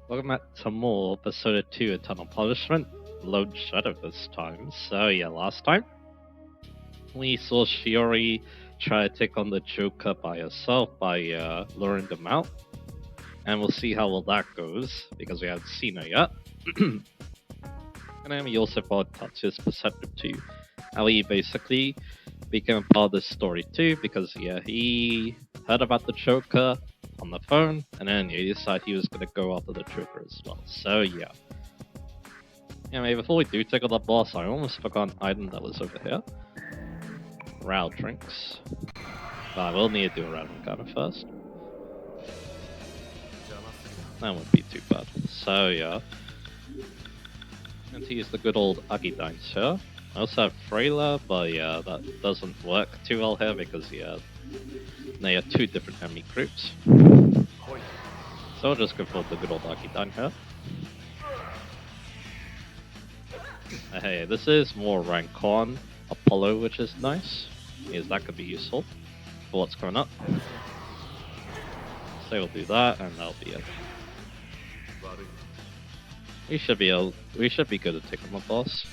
Welcome back to more episode 2 Eternal Punishment, Lone Shadow this time. So yeah, last time we saw Shiori try to take on the Joker by herself by luring them out. And we'll see how well that goes, because we haven't seen her yet. And then we also found Tatsuya's perceptive too. How he basically became a part of this story too, because yeah, he heard about the Joker on the phone, and then he decided he was going to go after the Joker as well. So yeah. Anyway, before we do take on the boss, I almost forgot an item that was over here. Round drinks. But I will need to do a round encounter first. That wouldn't be too bad. So yeah. And to use the good old Agidines here. I also have Frailer, but yeah, that doesn't work too well here because yeah, they are two different enemy groups. So I'll just go for the good old Agidine here. Hey, this is more rank on Apollo, which is nice. Because that could be useful for what's coming up. So we'll do that, and that'll be it. We should be good at taking the boss.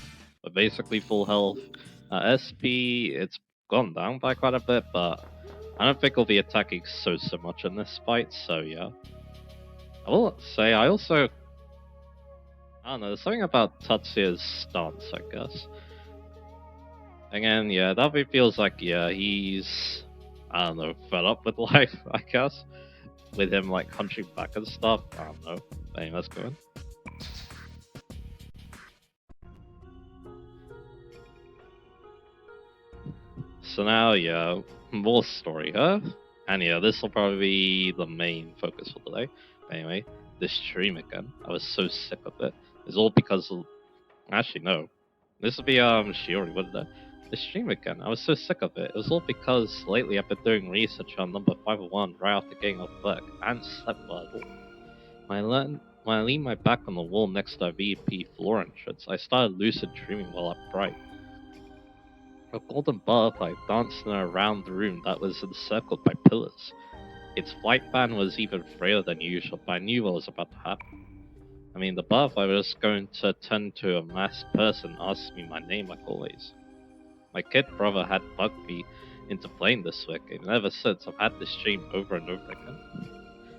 But basically full health. SP, it's gone down by quite a bit, but I don't think we'll be attacking so much in this fight, so yeah. I will say, I don't know, there's something about Tatsuya's stance, I guess. Again, yeah, that feels like, yeah, he's, I don't know, fed up with life, I guess. With him, like, hunching back and stuff. I don't know. But anyway, let's go in. So now, yeah, more story, huh? And yeah, this will probably be the main focus for today. Anyway, this stream again. I was so sick of it. It's all because of... Actually, no. This will be, Shiori, what is that? The stream again. I was so sick of it. It was all because lately I've been doing research on number 501 right after getting off work and slept well. When I leaned my back on the wall next to a VIP floor entrance, I started lucid dreaming while upright. A golden butterfly danced around the room that was encircled by pillars. Its flight band was even frayer than usual, but I knew what was about to happen. I mean, the butterfly was going to turn to a masked person asking me my name like always. My kid brother had bugged me into playing this wick, and ever since I've had this dream over and over again.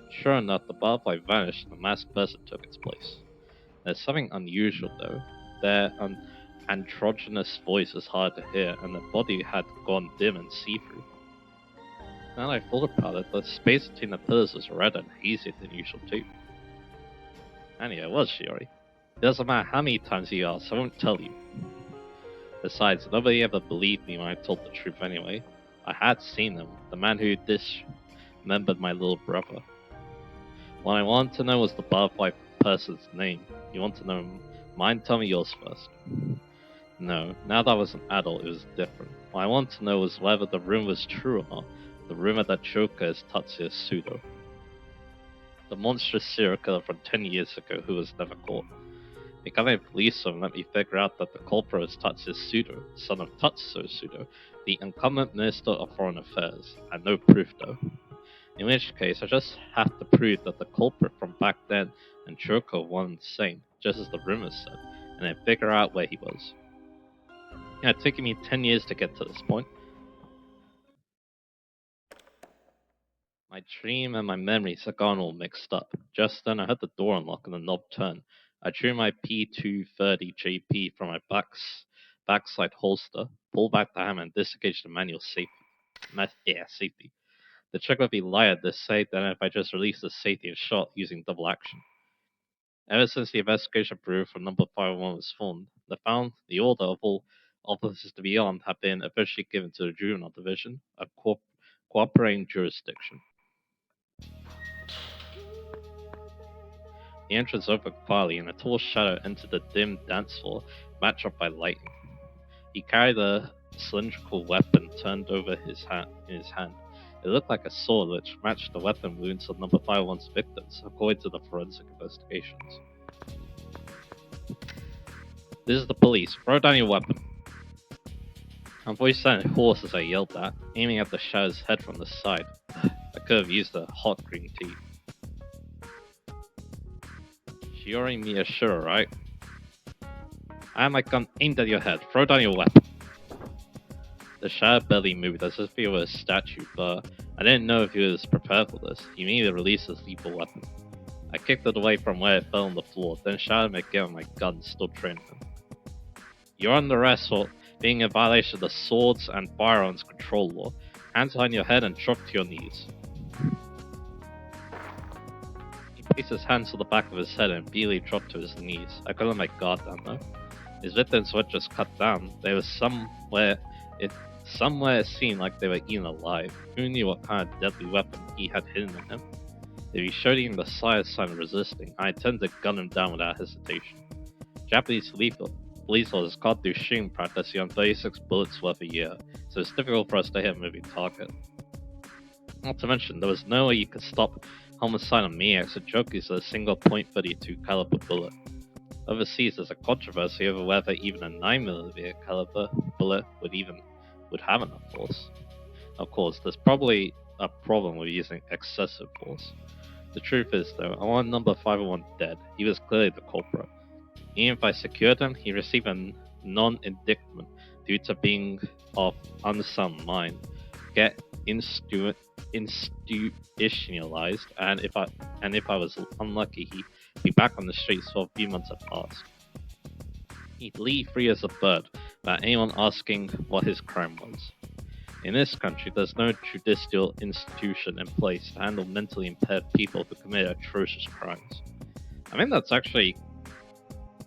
Sure enough, the butterfly vanished and the masked person took its place. There's something unusual though. Their androgynous voice is hard to hear, and the body had gone dim and see-through. Now that I thought about it, the space between the pillars was redder and hazier than usual too. And yeah, it was Shiori. It doesn't matter how many times you ask, I won't tell you. Besides, nobody ever believed me when I told the truth anyway. I had seen him, the man who dismembered my little brother. What I wanted to know was the butterfly person's name. You want to know mine? Tell me yours first. No, now that I was an adult, it was different. What I wanted to know was whether the rumor was true or not. The rumor that Joker is Tatsuya's pseudo. The monstrous serial killer from 10 years ago who was never caught. Becoming a police officer let me figure out that the culprit was Tatsuya's pseudo, son of Tatsuya's pseudo, the incumbent Minister of Foreign Affairs. I had no proof though. In which case, I just have to prove that the culprit from back then and Joker were one and the same, just as the rumors said, and then figure out where he was. It had taken me 10 years to get to this point. My dream and my memories had gone all mixed up. Just then I heard the door unlock and the knob turn. I drew my P230 JP from my backside holster, pulled back the hammer and disengaged the manual safety. The trick would be lied to say that if I just released the safety and shot using double action. Ever since the investigation bureau from number 501 was formed, the order of all officers to be armed have been officially given to the juvenile division, a cooperating jurisdiction. The entrance opened quietly, and a tall shadow entered the dim dance floor, matched up by lighting. He carried a cylindrical weapon turned over in his hand. It looked like a sword, which matched the weapon wounds of number 501's victims, according to the forensic investigations. This is the police. Throw down your weapon. My voice sounded hoarse as I yelled that, aiming at the shadow's head from the side. I could have used a hot green tea. Fury Miyashiro, right? I have my gun aimed at your head. Throw down your weapon. The shadow barely moved as if he were a statue, but I didn't know if he was prepared for this. He immediately released his lethal weapon. I kicked it away from where it fell on the floor, then shouted again with my gun still trained him. You're under arrest for being in violation of the Swords and Firearms Control Law. Hands behind your head and drop to your knees. He placed his hands to the back of his head and immediately dropped to his knees. I couldn't let my guard down though. His victims were just cut down. They were somewhere it seemed like they were eaten alive. Who knew what kind of deadly weapon he had hidden in him? If he showed even the slightest sign of resisting, I intended to gun him down without hesitation. Japanese police laws can't do shooting practice on 36 bullets worth a year, so it's difficult for us to hit a moving target. Not to mention, there was no way you could stop homicidal maniacs or junkies with a single .32 caliber bullet. Overseas, there's a controversy over whether even a 9mm caliber bullet would have enough force. Of course, there's probably a problem with using excessive force. The truth is, though, I want number 501 dead. He was clearly the culprit. Even if I secured him, he received a non-indictment due to being of unsound mind, get institutionalized, and if I was unlucky, he'd be back on the streets for a few months had passed. He'd leave free as a bird without anyone asking what his crime was. In this country, there's no judicial institution in place to handle mentally impaired people who commit atrocious crimes. I mean, that's actually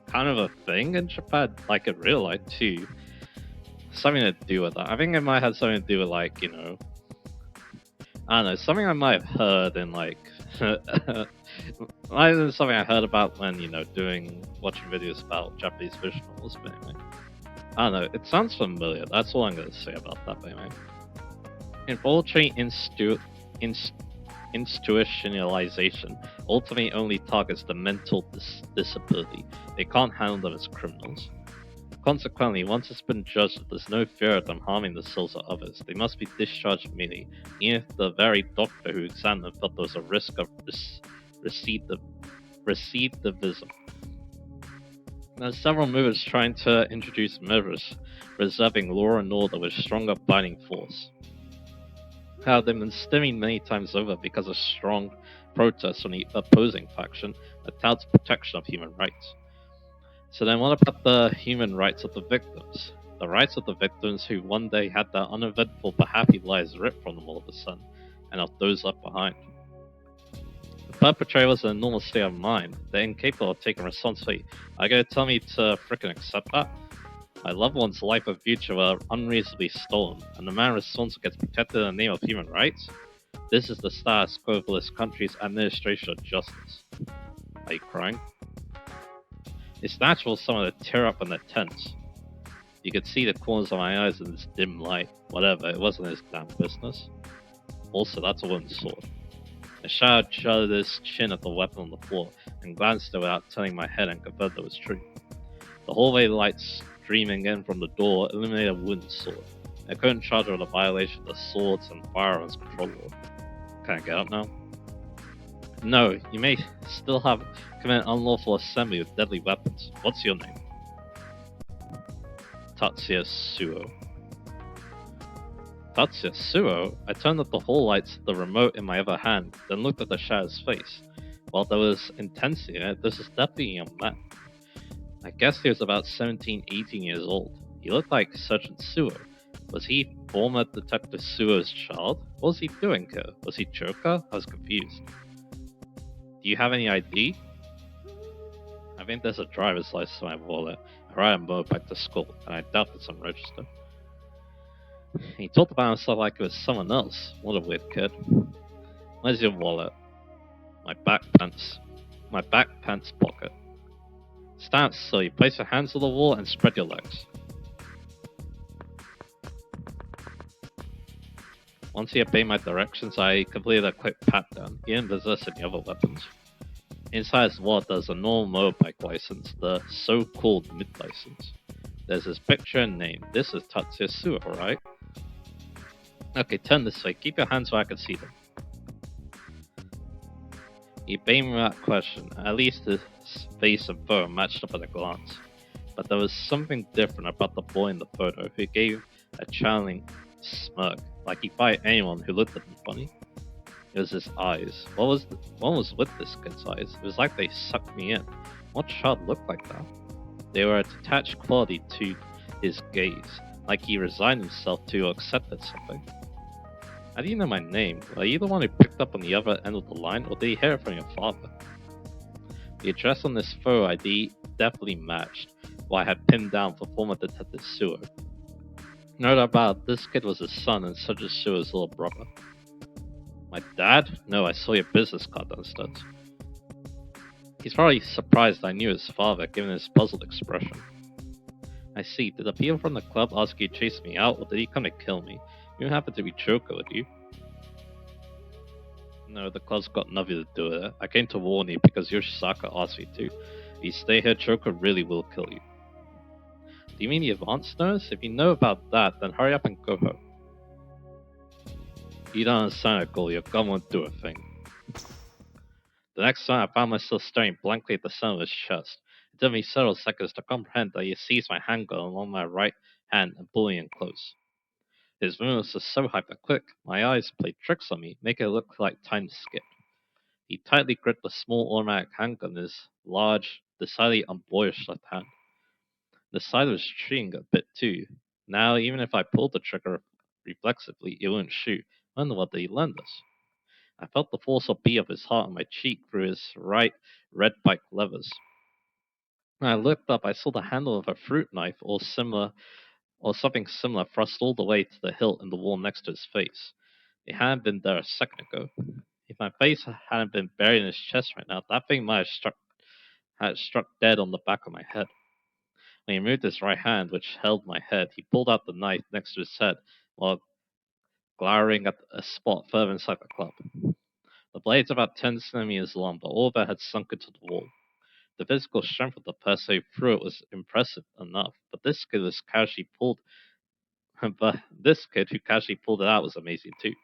kind of a thing in Japan, like in real life too. Something to do with that. I think it might have something to do with, like, you know, I don't know, something I might have heard in, like, might have been something I heard about when, you know, watching videos about Japanese visual novels, but anyway. I don't know, it sounds familiar, that's all I'm going to say about that, but anyway. Involuntary institutionalization ultimately only targets the mental disability. They can't handle them as criminals. Consequently, once it's been judged that there's no fear of them harming the souls of others, they must be discharged immediately, even if the very doctor who examined them felt there was a risk of recidivism. There are several movers trying to introduce measures reserving law and order with stronger binding force. How they've been stemming many times over because of strong protests from the opposing faction that touts protection of human rights. So then what about the human rights of the victims? The rights of the victims who one day had their uneventful but happy lives ripped from them all of a sudden, and of those left behind. The perpetrator was in a normal state of mind. They're incapable of taking responsibility. Are you gonna tell me to frickin' accept that? My loved one's life and future were unreasonably stolen, and the man responsible gets protected in the name of human rights? This is the status quo for this country's administration of justice. Are you crying? It's natural for someone to tear up in their tents. You could see the corners of my eyes in this dim light. Whatever, it wasn't his damn business. Also, that's a woman's sword. The shadow jutted his chin at the weapon on the floor and glanced at it without turning my head and confirmed it was true. The hallway lights streaming in from the door illuminated a wooden sword. I couldn't charge her with a violation of the Swords and Firearms Control Law. Can I get up now? No, you may still have committed unlawful assembly with deadly weapons. What's your name? Tatsuya Suo. Tatsuya Suo? I turned up the hall lights to the remote in my other hand, then looked at the shadow's face. While there was intensity in it, this is definitely a young man. I guess he was about 17, 18 years old. He looked like Sergeant Suo. Was he former Detective Suo's child? What was he doing here? Was he Joker? I was confused. Do you have any ID? I think there's a driver's license in my wallet. I ride a motorbike to school, and I doubt it's unregistered. He talked about himself like it was someone else. What a weird kid. Where's your wallet? My back pants pocket. Stand still. You place your hands on the wall and spread your legs. Once he obeyed my directions, I completed a quick pat-down. He didn't possess any other weapons. Inside his wallet, there's a normal motorbike license, the so-called mid-license. There's his picture and name. This is Tatsuya Suo, right? Okay, turn this way. Keep your hands where I can see them. He baited me that question. At least his face and photo matched up at a glance. But there was something different about the boy in the photo who gave a challenging smirk, like he fight anyone who looked at him funny. It was his eyes. What was with this kid's eyes? It was like they sucked me in. What child looked like that? They were a detached quality to his gaze, like he resigned himself to or accepted something. How do you know my name? Are you the one who picked up on the other end of the line, or did you hear it from your father? The address on this photo ID definitely matched what I had pinned down for former Detective Seward. No doubt about it, this kid was his son and such as Seward's little brother. My dad? No, I saw your business card downstairs. He's probably surprised I knew his father, given his puzzled expression. I see. Did the people from the club ask you to chase me out, or did he come to kill me? You don't happen to be Joker, would you? No, the club's got nothing to do with it. I came to warn you because Yoshizaka asked me to. If you stay here, Joker really will kill you. Do you mean the advance notice? If you know about that, then hurry up and go home. You don't understand it, Goal. Your gun won't do a thing. The next time I found myself staring blankly at the center of his chest. It took me several seconds to comprehend that he had seized my handgun along my right hand and pulling in close. His movements were so hyper-quick, my eyes played tricks on me, making it look like time skipped. He tightly gripped the small automatic handgun in his large, decidedly unboyish left hand. The side was retreating a bit too. Now, even if I pulled the trigger reflexively, it wouldn't shoot. I wonder what did he learn this. I felt the force of beat of his heart on my cheek through his right red bike levers. When I looked up, I saw the handle of a fruit knife or something similar thrust all the way to the hilt in the wall next to his face. It hadn't been there a second ago. If my face hadn't been buried in his chest right now, that thing might have struck dead on the back of my head. When he moved his right hand, which held my head, he pulled out the knife next to his head while glowering at a spot further inside the club. The blade's about 10 centimeters long, but all of it had sunk into the wall. The physical strength of the person who threw it was impressive enough, but this kid who casually pulled it out was amazing too.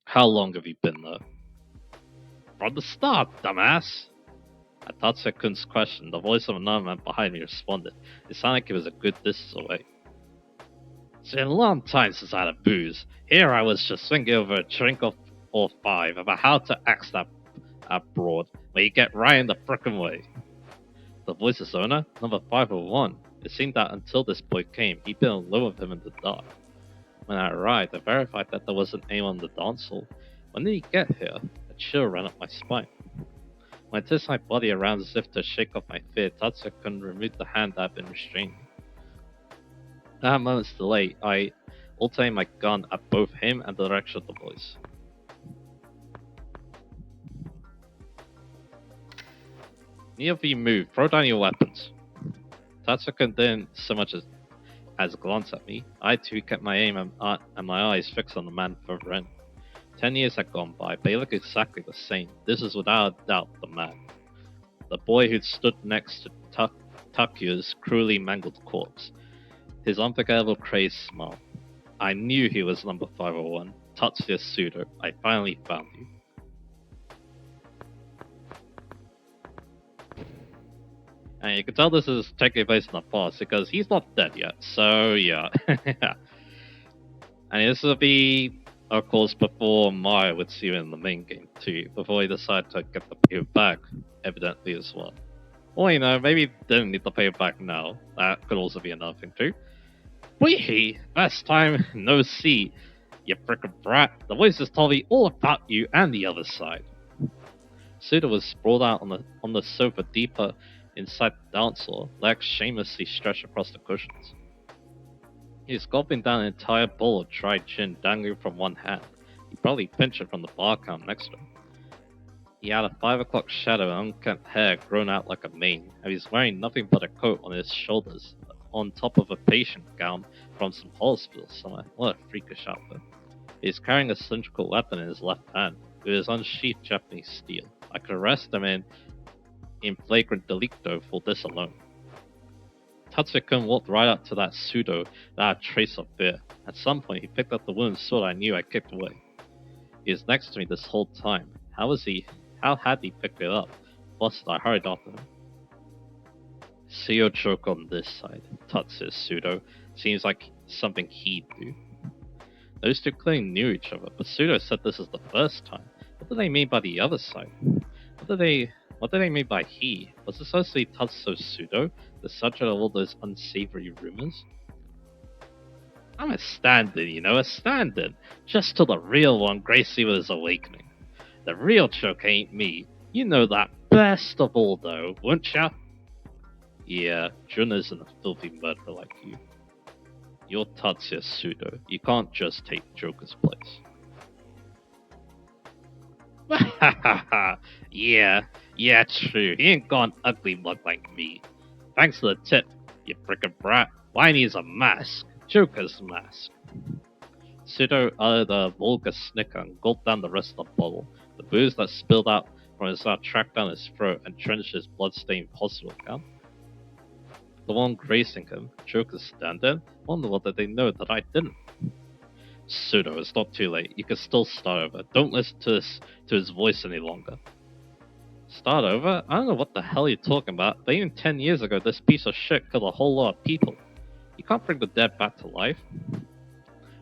How long have you been there? From the start, dumbass! At Tatsuya-kun's question, the voice of another man behind me responded. It sounded like it was a good distance away. It's been a long time since I had a booze. Here I was just thinking over a drink or five about how to axe that broad, where you get right in the frickin' way. The voice's owner, number 501. It seemed that until this boy came, he'd been alone with him in the dark. When I arrived, I verified that there wasn't anyone in the dance hall. When did he get here? A chill ran up my spine. When I twisted my body around as if to shake off my fear, Tatsuya-kun removed the hand that had been restraining me. At a moment's delay, I alternated my gun at both him and the direction of the voice. Neither of you move. Throw down your weapons. Tatsuya-kun didn't so much as glance at me. I too kept my aim and my eyes fixed on the man further in. 10 years had gone by, but he looked exactly the same. This was without a doubt the man. The boy who'd stood next to Takuya's cruelly mangled corpse. His unforgettable crazed smile. I knew he was number 501. Tatsuya Sudo. I finally found you. And you can tell this is taking place in the past because he's not dead yet. So yeah. And this will be, of course, before Mario would see him in the main game too, before he decided to get the paper back, evidently as well. Or, you know, maybe he didn't need the paper back now. That could also be another thing too. Wee! Last time, no see. You frickin' brat. The voices told me all about you and the other side. Suda was sprawled out on the sofa deeper inside the dance floor, legs shamelessly stretched across the cushions. He was gulping down an entire bowl of dried gin dangling from one hand. He probably pinched it from the bar cam next to him. He had a 5 o'clock shadow and unkempt hair grown out like a mane, and he was wearing nothing but a coat on his shoulders, on top of a patient gown from some hospital somewhere. What a freakish outfit. He was carrying a cylindrical weapon in his left hand, with his unsheathed Japanese steel. I could arrest him in flagrant delicto for this alone. Tatsuya-kun walked right up to that pseudo without a trace of fear. At some point, he picked up the wooden sword I knew I kicked away. He was next to me this whole time. How was he How had he picked it up? Plus, I hurried after him. See your joke on this side, Tatsuya Pseudo. Seems like something he'd do. Those two clearly knew each other, but Pseudo said this is the first time. What do they mean by the other side? What do they mean by he? Was this supposed to be Tatsuya Pseudo, the subject of all those unsavory rumors? I'm a stand-in, a stand-in. Just till the real one graces you with his awakening. The real joke ain't me. You know that best of all, though, wouldn't ya? Yeah, Jun isn't a filthy murderer like you. You're Tatsuya Pseudo. You can't just take Joker's place. yeah, true. He ain't got an ugly mug like me. Thanks for the tip, you frickin' brat. Why needs a mask? Joker's mask. Pseudo uttered a vulgar snicker and gulped down the rest of the bottle. The booze that spilled out from his mouth tracked down his throat and drenched his blood-stained hospital gown. The one gracing him, Joker's stand-in, wonder what did they know that I didn't. Pseudo, it's not too late. You can still start over. Don't listen to his voice any longer. Start over? I don't know what the hell you're talking about, but even 10 years ago this piece of shit killed a whole lot of people. You can't bring the dead back to life.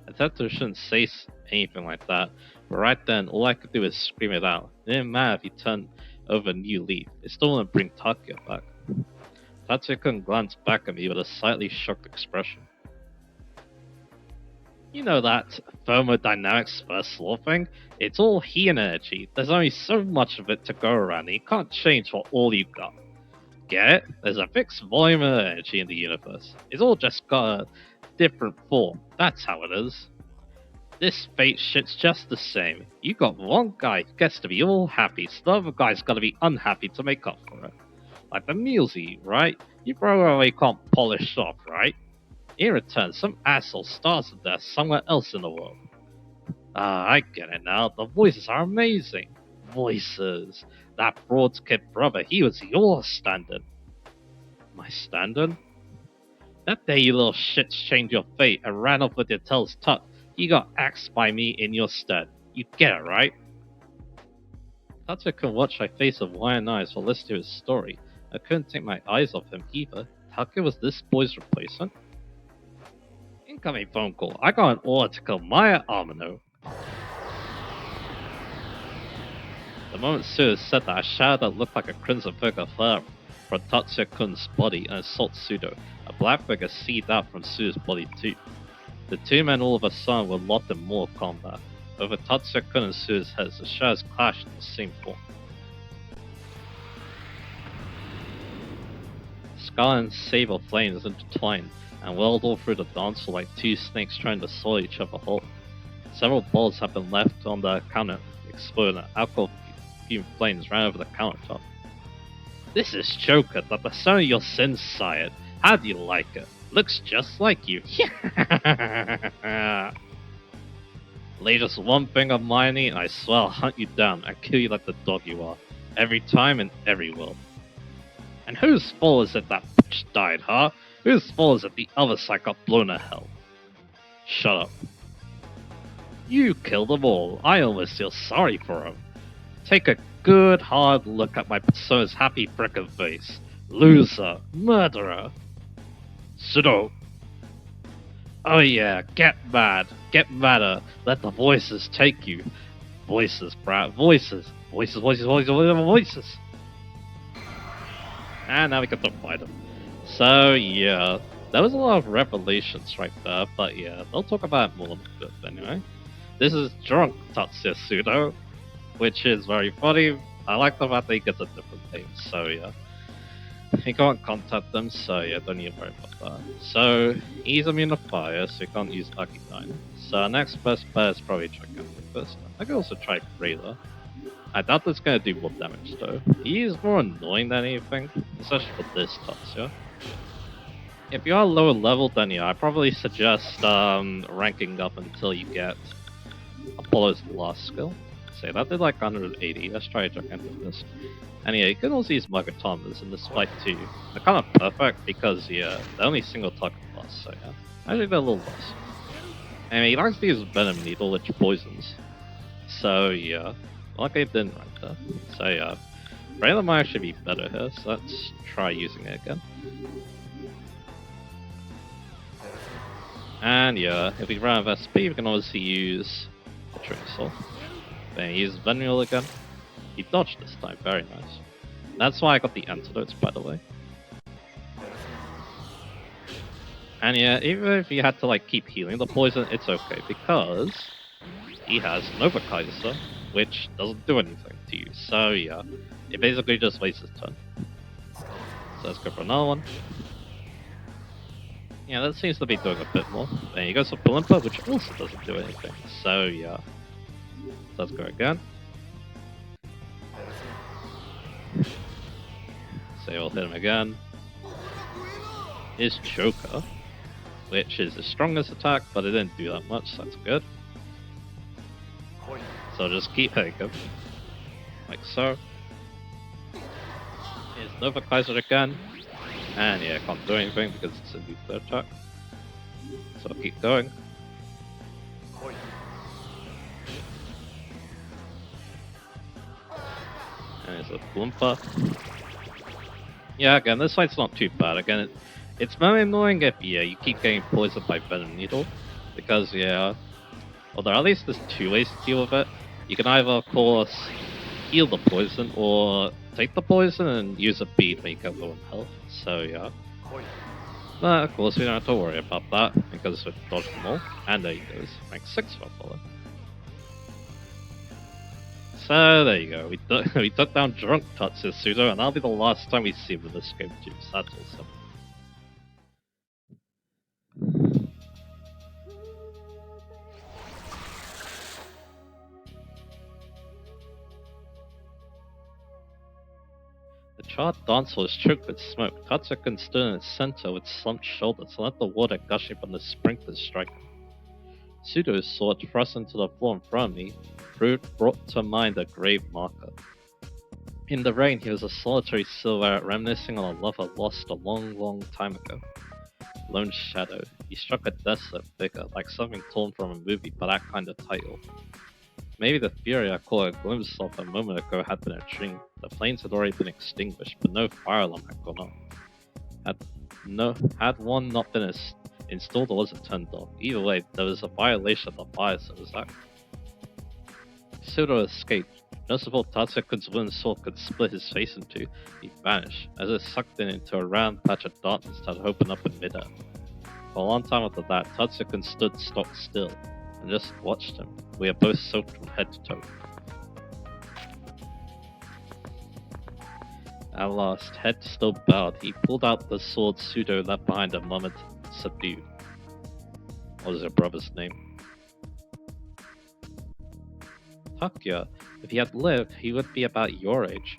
I thought I shouldn't say anything like that, but right then all I could do was scream it out. It didn't matter if he turned over a new leaf, it still wouldn't bring Takuya back. Tatsuya couldn't glance back at me with a slightly shocked expression. You know that thermodynamics first law thing? It's all heat energy. There's only so much of it to go around, and you can't change for all you got. Get it? There's a fixed volume of energy in the universe. It's all just got a different form. That's how it is. This fate shit's just the same. You got one guy who gets to be all happy, so the other guy's gotta be unhappy to make up for it. Like the meals you eat, right? You probably can't polish off, right? In return, some asshole starves to death somewhere else in the world. Ah, I get it now. The voices are amazing. Voices. That broad's kid brother, he was your stand-in. My stand-in? That day you little shits changed your fate and ran off with your tails tucked, you got axed by me in your stead. You get it, right? Tatsuya couldn't watch my face of wide eyes while listening to his story. I couldn't take my eyes off him either. Takuya was this boy's replacement? Incoming phone call. I got an order to kill Maya Amano. The moment Pseudo said that, a shadow that looked like a crimson figure flared up from Tatsuya-kun's body and assaulted Pseudo. A black figure seethed out from Pseudo's body too. The two men all of a sudden were locked in mortal combat. Over Tatsuya-kun and Pseudo's heads, the shadows clashed in the same form. Scarlet and sable flames intertwined and whirled all through the dance floor like two snakes trying to swallow each other whole. Several bullets had been left on the counter, exploding, and alcohol fume flames ran over the countertop. This is Joker, the persona of your sins, sire. How do you like it? Looks just like you. Lay just one thing on mine and I swear I'll hunt you down and kill you like the dog you are. Every time and every world. And whose fault is it that bitch died, huh? Whose fault is it the other side got blown to hell? Shut up. You killed them all. I almost feel sorry for them. Take a good hard look at my persona's happy frickin' face. Loser. Murderer. Pseudo. Oh yeah, get mad. Get madder. Let the voices take you. Voices, brat. Voices. Voices, voices, voices, voices. And now we get to fight them. So yeah, there was a lot of revelations right there, but yeah, they'll talk about it more in a bit anyway. This is drunk Tatsuya Pseudo, which is very funny. I like the fact that he gets a different name, so yeah. You can't contact them, so yeah, don't need to worry about that. So, he's immune to fire, so you can't use Lucky 9. So our next best bet is probably Gigantic Fist. I can also try Rayla. I doubt that's gonna do more damage though. He is more annoying than anything, especially for this Tatsuya. If you are lower level, then yeah, I probably suggest ranking up until you get Apollo's last skill. Say that did like 180. Let's try Gigantic Fist. And yeah, you can also use Magatomas in this fight too. They're kind of perfect because yeah, they're only single target loss, so yeah. Actually they're a little less. Anyway, he likes to use Venom Needle, which poisons. So yeah. Luckily it didn't rank her. So yeah, Rayla might actually be better here, so let's try using it again. And yeah, if we run out of SP, we can obviously use the Tracer. Then use Venuel again. He dodged this time, very nice. That's why I got the antidotes, by the way. And yeah, even if he had to like keep healing the poison, it's okay because he has Nova Kaiser, which doesn't do anything to you. So yeah, it basically just wastes his turn. So let's go for another one. Yeah, that seems to be doing a bit more. Then he goes for Palimpa, which also doesn't do anything. So yeah, let's go again. So we'll hit him again. His Joker, which is the strongest attack, but it didn't do that much, so that's good. So just keep hitting him. Like so. Here's Nova Kaiser again. And yeah, can't do anything because it's a nuclear attack. So I'll keep going. And there's a Bloompa. Yeah, again, this fight's not too bad. Again, it's very annoying if you keep getting poisoned by Venom Needle. Because although at least there's two ways to deal with it. You can either, of course, heal the poison or take the poison and use a bead when you get low on health. So yeah. But of course we don't have to worry about that because we've dodged them all. And there he goes, rank 6 for follow. So there you go, we took down Drunk Tatsusudo, and that'll be the last time we see him in this game too, so that's awesome. The charred dance was choked with smoke. Tatsukin stood in its center with slumped shoulders and let the water gushing from the sprinklers strike him. Pseudo's sword thrust into the floor in front of me brought to mind a grave marker. In the rain, he was a solitary silhouette reminiscing on a lover lost a long, long time ago. Lone Shadow. He struck a desolate figure, like something torn from a movie, but that kind of title. Maybe the fury I caught a glimpse of a moment ago had been a dream. The flames had already been extinguished, but no fire alarm had gone off. Had one not been installed or was it turned off? Either way, there was a violation of the fire service act. Pseudo escaped. Just before Tatsukun's wooden sword could split his face in two, he vanished, as it sucked into a round patch of darkness that had opened up in midair. For a long time after that, Tatsukun stood stock still, and just watched him. We are both soaked from head to toe. At last, head still bowed, he pulled out the sword Pseudo left behind a moment, subdued. What was her brother's name? Takuya. If he had lived, he would be about your age.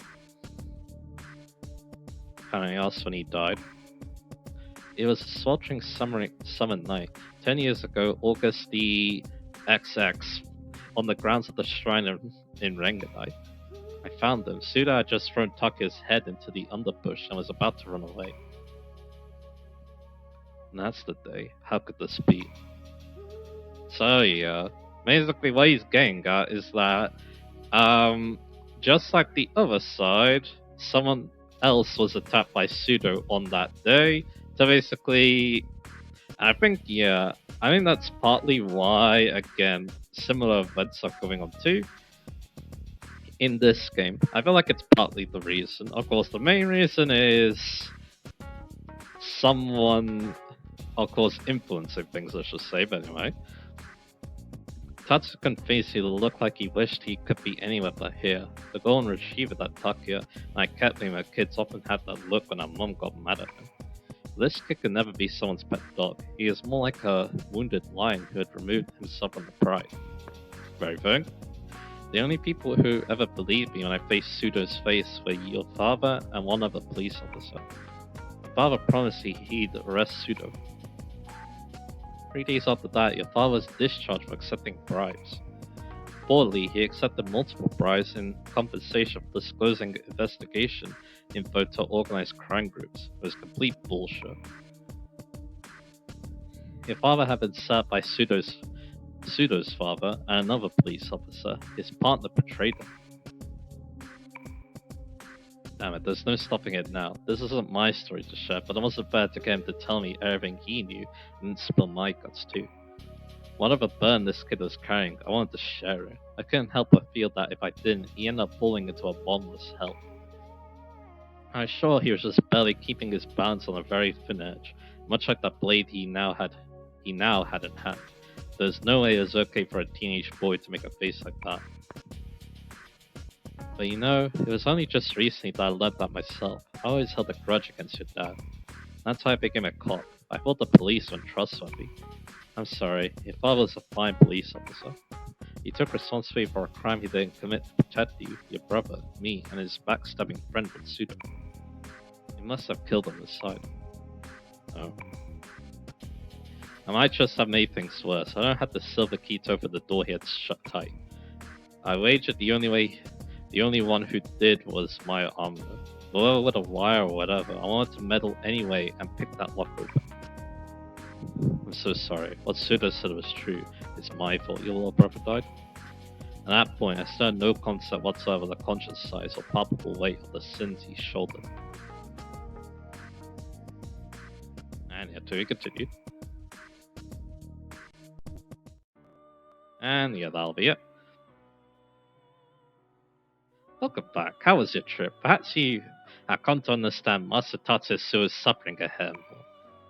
Anything else when he died? It was a sweltering summer night, 10 years ago, August the XX, on the grounds of the shrine in Rengadai. I found them. Suda had just thrown Takuya's head into the underbush and was about to run away. And that's the day. How could this be? So yeah, basically what he's getting at is that just like the other side, someone else was attacked by Pseudo on that day. So basically, I think that's partly why, again, similar events are going on too. In this game, I feel like it's partly the reason. Of course, the main reason is someone, of course, influencing things, I should say, but anyway. Tatsukan faced looked like he wished he could be anywhere but here. The golden retriever that Takuya and I kept when we were kids often had that look when our mom got mad at him. This kid could never be someone's pet dog. He is more like a wounded lion who had removed himself from the pride. Very thing. The only people who ever believed me when I faced Pseudo's face were your father and one other police officer. Your father promised he'd arrest Pseudo. 3 days after that, your father was discharged for accepting bribes. Reportedly, he accepted multiple bribes in compensation for disclosing investigation info to organized crime groups. It was complete bullshit. Your father had been served by Pseudo's father and another police officer. His partner betrayed him. Damn it, there's no stopping it now. This isn't my story to share, but I wasn't fair to get him to tell me everything he knew and spill my guts too. Whatever burn this kid was carrying, I wanted to share it. I couldn't help but feel that if I didn't, he'd end up falling into a bottomless hell. I was sure he was just barely keeping his balance on a very thin edge, much like that blade he now had in hand. There's no way it was okay for a teenage boy to make a face like that. But you know, it was only just recently that I learned that myself. I always held a grudge against your dad. That's how I became a cop. I thought the police weren't trustworthy. I'm sorry, your father was a fine police officer. He took responsibility for a crime he didn't commit to protect you, your brother, me, and his backstabbing friend with Suda. He must have killed on the side. Oh. I might just have made things worse. I don't have the silver key to open the door he had shut tight. I wagered the only one who did was my armor. Whether with a wire or whatever, I wanted to meddle anyway and pick that lock open. I'm so sorry. What Suda said was true. It's my fault your little brother died. At that point, I still had no concept whatsoever of the conscious size or palpable weight of the sins he shouldered. And yeah, to be continued. And yeah, that'll be it. Welcome back. How was your trip? Perhaps you have come to understand Master Tatsu's suffering ahead.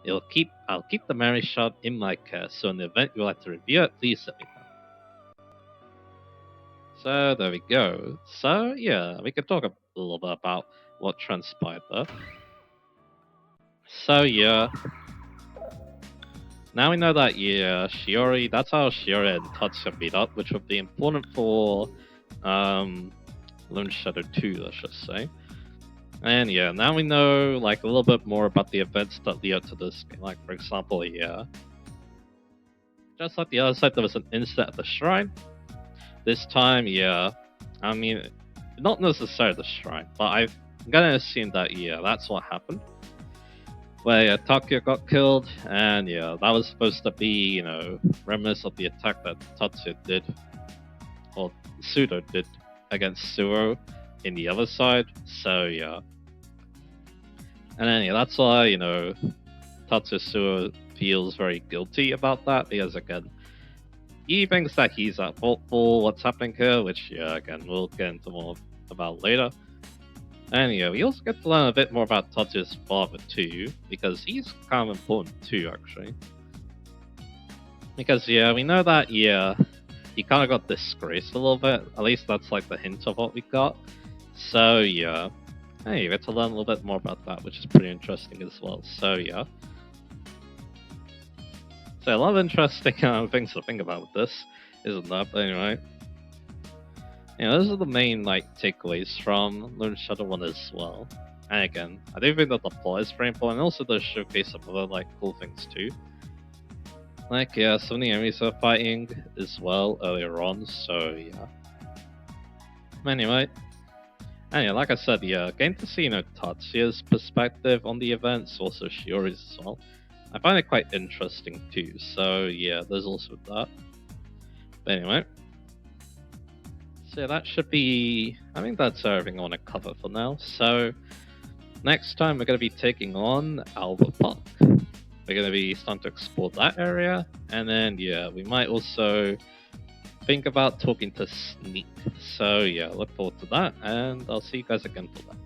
I'll keep the memory shot in my care, so in the event you would like to review it, please let me know. So there we go. So yeah, we could talk a little bit about what transpired there. So yeah. Now we know that Shiori, that's how Shiori and Tatsu meet up, which would be important for Lone Shadow 2, let's just say. And yeah, now we know like a little bit more about the events that lead up to this game. Like for example, just like the other side, there was an incident at the shrine. This time, I mean, not necessarily the shrine, but I'm gonna assume that that's what happened. Where Takuya got killed, and that was supposed to be, reminiscent of the attack that Tatsuya did, or Sudo did against Suo in the other side. So and then that's why Tatsuya Suo feels very guilty about that, because again, he thinks that he's at fault for what's happening here, which again we'll get into more about later. And we also get to learn a bit more about Tatsuya's father too, because he's kind of important too, actually. Because we know that he kind of got disgraced a little bit. At least that's like the hint of what we got. So hey, you get to learn a little bit more about that, which is pretty interesting as well. So so a lot of interesting things to think about with this, isn't that? But anyway. Those are the main takeaways from Lone Shadow 1 as well. And again, I do think that the plot is very important, and also the showcase of other cool things too. Some of the enemies are fighting as well earlier on, so Anyway, like I said, getting to see Tatsuya's perspective on the events, also Shiori's as well. I find it quite interesting too, so there's also that. But anyway. So that should be, I think that's everything I want to cover for now. So next time we're going to be taking on Albert Park. We're going to be starting to explore that area, and then we might also think about talking to Sneak. So look forward to that, and I'll see you guys again for that.